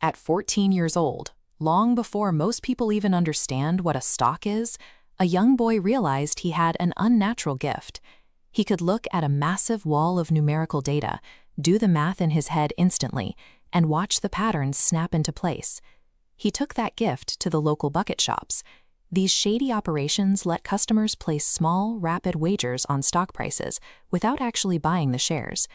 At 14 years old, long before most people even understand what a stock is, a young boy realized he had an unnatural gift. He could look at a massive wall of numerical data, do the math in his head instantly, and watch the patterns snap into place. He took that gift to the local bucket shops. These shady operations let customers place small, rapid wagers on stock prices without actually buying the shares.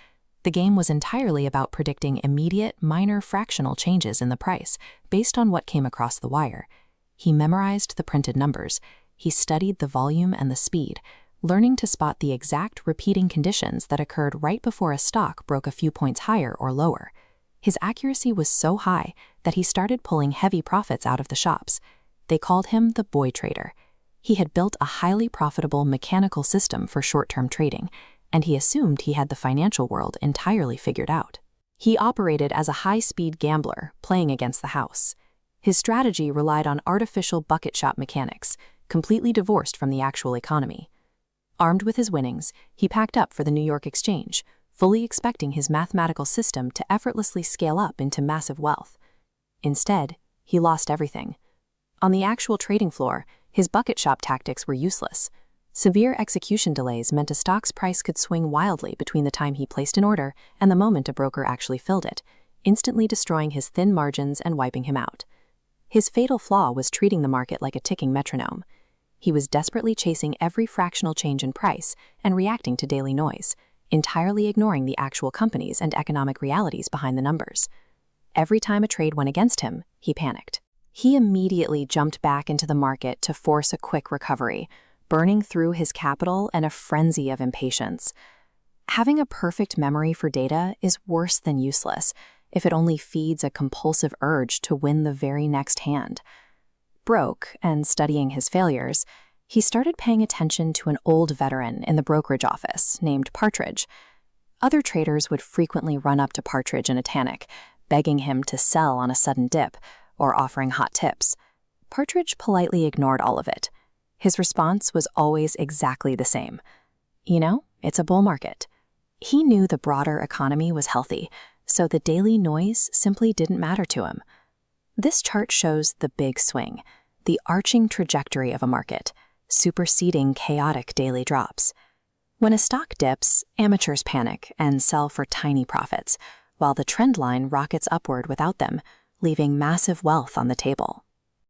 The game was entirely about predicting immediate, minor fractional changes in the price based on what came across the wire. He memorized the printed numbers. He studied the volume and the speed, learning to spot the exact repeating conditions that occurred right before a stock broke a few points higher or lower. His accuracy was so high that he started pulling heavy profits out of the shops. They called him the boy trader. He had built a highly profitable mechanical system for short-term trading, and he assumed he had the financial world entirely figured out. He operated as a high-speed gambler, playing against the house. His strategy relied on artificial bucket shop mechanics, completely divorced from the actual economy. Armed with his winnings, he packed up for the New York Exchange, fully expecting his mathematical system to effortlessly scale up into massive wealth. Instead, he lost everything. On the actual trading floor, his bucket shop tactics were useless. Severe execution delays meant a stock's price could swing wildly between the time he placed an order and the moment a broker actually filled it, instantly destroying his thin margins and wiping him out. His fatal flaw was treating the market like a ticking metronome. He was desperately chasing every fractional change in price and reacting to daily noise, entirely ignoring the actual companies and economic realities behind the numbers. Every time a trade went against him, he panicked. He immediately jumped back into the market to force a quick recovery, burning through his capital in a frenzy of impatience. Having a perfect memory for data is worse than useless if it only feeds a compulsive urge to win the very next hand. Broke and studying his failures, he started paying attention to an old veteran in the brokerage office named Partridge. Other traders would frequently run up to Partridge in a panic, begging him to sell on a sudden dip or offering hot tips. Partridge politely ignored all of it. His response was always exactly the same. You know, it's a bull market. He knew the broader economy was healthy, so the daily noise simply didn't matter to him. This chart shows the big swing, the arching trajectory of a market, superseding chaotic daily drops. When a stock dips, amateurs panic and sell for tiny profits, while the trend line rockets upward without them, leaving massive wealth on the table.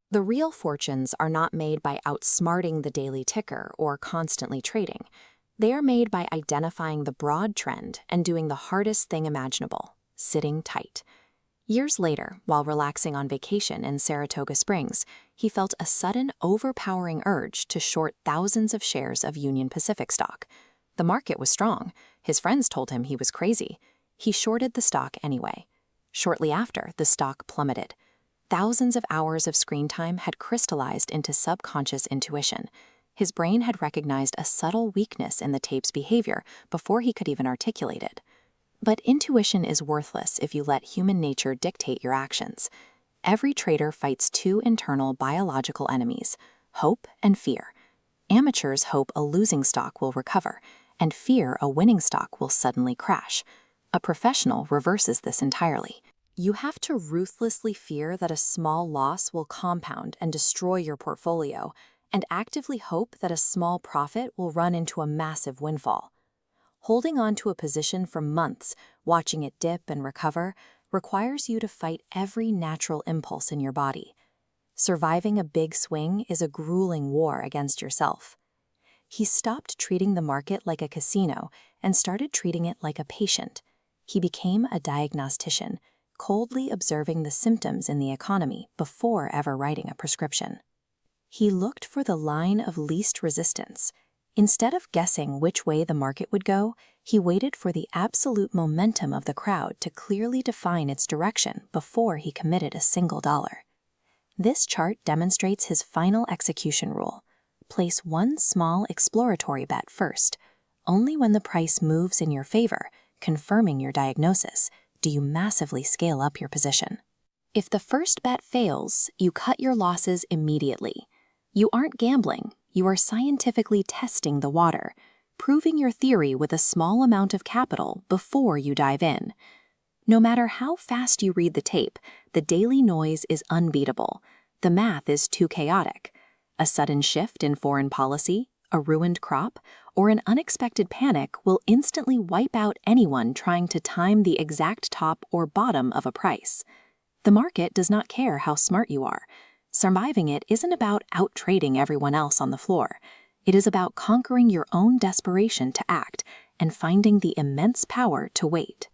The real fortunes are not made by outsmarting the daily ticker or constantly trading. They are made by identifying the broad trend and doing the hardest thing imaginable, sitting tight. Years later, while relaxing on vacation in Saratoga Springs, he felt a sudden, overpowering urge to short thousands of shares of Union Pacific stock. The market was strong. His friends told him he was crazy. He shorted the stock anyway. Shortly after, the stock plummeted. Thousands of hours of screen time had crystallized into subconscious intuition. His brain had recognized a subtle weakness in the tape's behavior before he could even articulate it. But intuition is worthless if you let human nature dictate your actions. Every trader fights two internal biological enemies, hope and fear. Amateurs hope a losing stock will recover, and fear a winning stock will suddenly crash. A professional reverses this entirely. You have to ruthlessly fear that a small loss will compound and destroy your portfolio, and actively hope that a small profit will run into a massive windfall. Holding on to a position for months, watching it dip and recover, requires you to fight every natural impulse in your body. Surviving a big swing is a grueling war against yourself. He stopped treating the market like a casino and started treating it like a patient. He became a diagnostician, coldly observing the symptoms in the economy before ever writing a prescription. He looked for the line of least resistance. Instead of guessing which way the market would go, he waited for the absolute momentum of the crowd to clearly define its direction before he committed a single dollar. This chart demonstrates his final execution rule. Place one small exploratory bet first. Only when the price moves in your favor, confirming your diagnosis, do you massively scale up your position. If the first bet fails, you cut your losses immediately. You aren't gambling, you are scientifically testing the water, proving your theory with a small amount of capital before you dive in. No matter how fast you read the tape, the daily noise is unbeatable. The math is too chaotic. A sudden shift in foreign policy, a ruined crop, or an unexpected panic will instantly wipe out anyone trying to time the exact top or bottom of a price. The market does not care how smart you are. Surviving it isn't about out-trading everyone else on the floor. It is about conquering your own desperation to act and finding the immense power to wait.